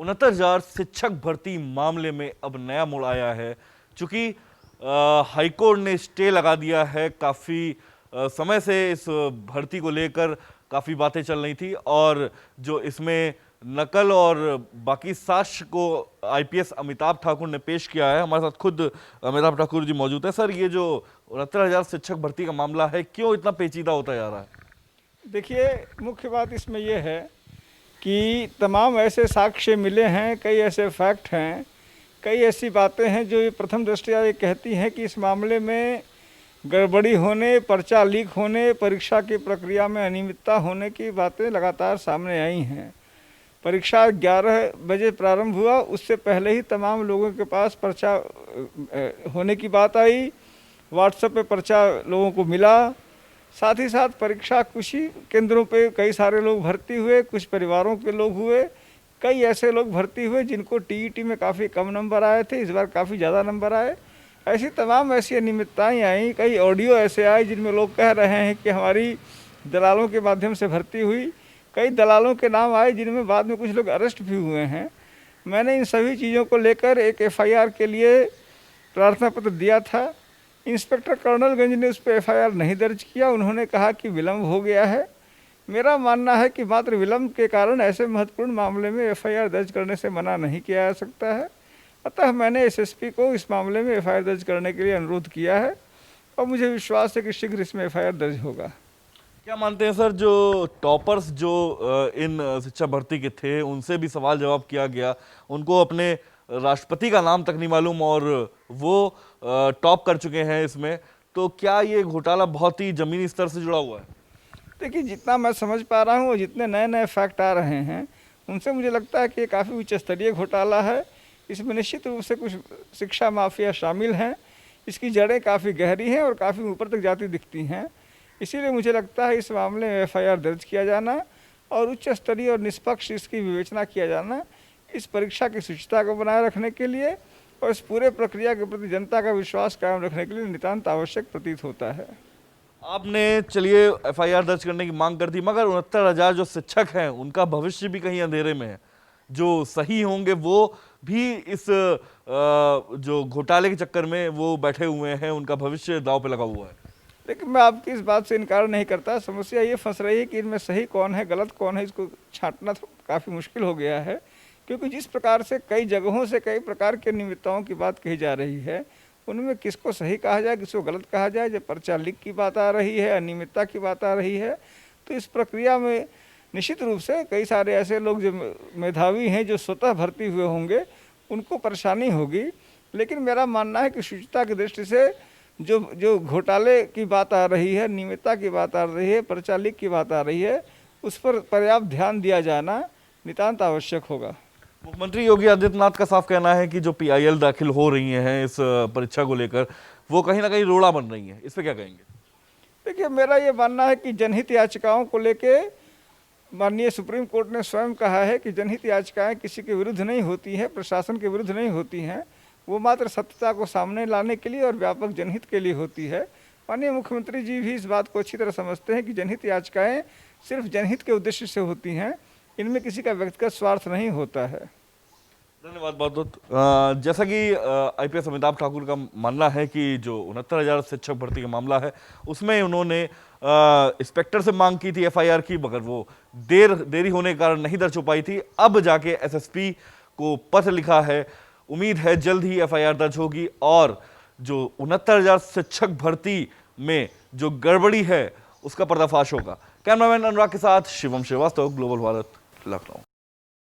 69,000 शिक्षक भर्ती मामले में अब नया मोड़ आया है। चूंकि हाईकोर्ट ने स्टे लगा दिया है, काफ़ी समय से इस भर्ती को लेकर काफ़ी बातें चल रही थी और जो इसमें नकल और बाकी साक्ष्य को आईपीएस अमिताभ ठाकुर ने पेश किया है। हमारे साथ खुद अमिताभ ठाकुर जी मौजूद है। सर, ये जो 69,000 शिक्षक भर्ती का मामला है, क्यों इतना पेचीदा होता जा रहा है? देखिए, मुख्य बात इसमें यह है कि तमाम ऐसे साक्ष्य मिले हैं, कई ऐसे फैक्ट हैं, कई ऐसी बातें हैं जो ये प्रथम दृष्टया ये कहती हैं कि इस मामले में गड़बड़ी होने, पर्चा लीक होने, परीक्षा की प्रक्रिया में अनियमितता होने की बातें लगातार सामने आई हैं। परीक्षा 11 बजे प्रारंभ हुआ, उससे पहले ही तमाम लोगों के पास पर्चा होने की बात आई। व्हाट्सएप पे पर्चा लोगों को मिला। साथ ही साथ परीक्षा कुछ ही केंद्रों पे कई सारे लोग भर्ती हुए, कुछ परिवारों के लोग हुए, कई ऐसे लोग भर्ती हुए जिनको टीईटी में काफ़ी कम नंबर आए थे, इस बार काफ़ी ज़्यादा नंबर आए। ऐसी तमाम ऐसी अनियमितताएँ आई। कई ऑडियो ऐसे आए जिनमें लोग कह रहे हैं कि हमारी दलालों के माध्यम से भर्ती हुई। कई दलालों के नाम आए जिनमें बाद में कुछ लोग अरेस्ट भी हुए हैं। मैंने इन सभी चीज़ों को लेकर एक एफआईआर के लिए प्रार्थना पत्र दिया था। इंस्पेक्टर कर्नलगंज ने उस पर एफआईआर नहीं दर्ज किया। उन्होंने कहा कि विलम्ब हो गया है। मेरा मानना है कि मात्र विलम्ब के कारण ऐसे महत्वपूर्ण मामले में एफआईआर दर्ज करने से मना नहीं किया जा सकता है। अतः मैंने एसएसपी को इस मामले में एफआईआर दर्ज करने के लिए अनुरोध किया है और मुझे विश्वास है कि शीघ्र इसमें एफआईआर दर्ज होगा। क्या मानते हैं सर, जो टॉपर्स जो इन शिक्षा भर्ती के थे, उनसे भी सवाल जवाब किया गया, उनको अपने राष्ट्रपति का नाम तक नहीं मालूम और वो टॉप कर चुके हैं इसमें, तो क्या ये घोटाला बहुत ही जमीनी स्तर से जुड़ा हुआ है? देखिए, जितना मैं समझ पा रहा हूँ और जितने नए नए फैक्ट आ रहे हैं उनसे मुझे लगता है कि ये काफ़ी उच्च स्तरीय घोटाला है। इसमें निश्चित रूप से कुछ शिक्षा माफिया शामिल हैं। इसकी जड़ें काफ़ी गहरी हैं और काफ़ी ऊपर तक जाती दिखती हैं। इसीलिए मुझे लगता है इस मामले में एफआईआर दर्ज किया जाना और उच्च स्तरीय और निष्पक्ष इसकी विवेचना किया जाना इस परीक्षा की शुचिता को बनाए रखने के लिए और इस पूरे प्रक्रिया के प्रति जनता का विश्वास कायम रखने के लिए नितांत आवश्यक प्रतीत होता है। आपने चलिए एफआईआर दर्ज करने की मांग कर दी, मगर 69,000 जो शिक्षक हैं उनका भविष्य भी कहीं अंधेरे में है। जो सही होंगे वो भी इस जो घोटाले के चक्कर में वो बैठे हुए हैं, उनका भविष्य दांव पे लगा हुआ है। लेकिन मैं आपकी इस बात से इनकार नहीं करता। समस्या ये फंस रही है कि इनमें सही कौन है, गलत कौन है, इसको छांटना तो काफ़ी मुश्किल हो गया है। क्योंकि जिस प्रकार से कई जगहों से कई प्रकार की अनियमितताओं की बात कही जा रही है, उनमें किसको सही कहा जाए, किसको गलत कहा जाए। जब पर्चा लीक की बात आ रही है, अनियमितता की बात आ रही है, तो इस प्रक्रिया में निश्चित रूप से कई सारे ऐसे लोग जो मेधावी हैं, जो स्वतः भर्ती हुए होंगे, उनको परेशानी होगी। लेकिन मेरा मानना है कि शुचिता की दृष्टि से जो घोटाले की बात आ रही है, नियमितता की बात आ रही है, पर्चा लीक की बात आ रही है, उस पर पर्याप्त ध्यान दिया जाना नितांत आवश्यक होगा। मुख्यमंत्री योगी आदित्यनाथ का साफ कहना है कि जो पीआईएल दाखिल हो रही हैं इस परीक्षा को लेकर, वो कहीं ना कहीं रोड़ा बन रही हैं। इस पर क्या कहेंगे? देखिए, मेरा ये मानना है कि जनहित याचिकाओं को लेके माननीय सुप्रीम कोर्ट ने स्वयं कहा है कि जनहित याचिकाएं किसी के विरुद्ध नहीं होती हैं, प्रशासन के विरुद्ध नहीं होती हैं। वो मात्र सत्यता को सामने लाने के लिए और व्यापक जनहित के लिए होती है। माननीय मुख्यमंत्री जी भी इस बात को अच्छी तरह समझते हैं कि जनहित याचिकाएं सिर्फ जनहित के उद्देश्य से होती हैं, इनमें किसी का व्यक्तिगत स्वार्थ नहीं होता है। धन्यवाद बहुत बहुत। जैसा कि आईपीएस अमिताभ ठाकुर का मानना है कि जो 69,000 शिक्षक भर्ती का मामला है, उसमें उन्होंने इंस्पेक्टर से मांग की थी एफआईआर की, मगर वो देरी होने के कारण नहीं दर्ज हो पाई थी। अब जाके एसएसपी को पत्र लिखा है। उम्मीद है जल्द ही एफआईआर दर्ज होगी और जो 69,000 शिक्षक भर्ती में जो गड़बड़ी है उसका पर्दाफाश होगा। कैमरामैन अनुराग के साथ शिवम श्रीवास्तव, ग्लोबल भारत, लखनऊ।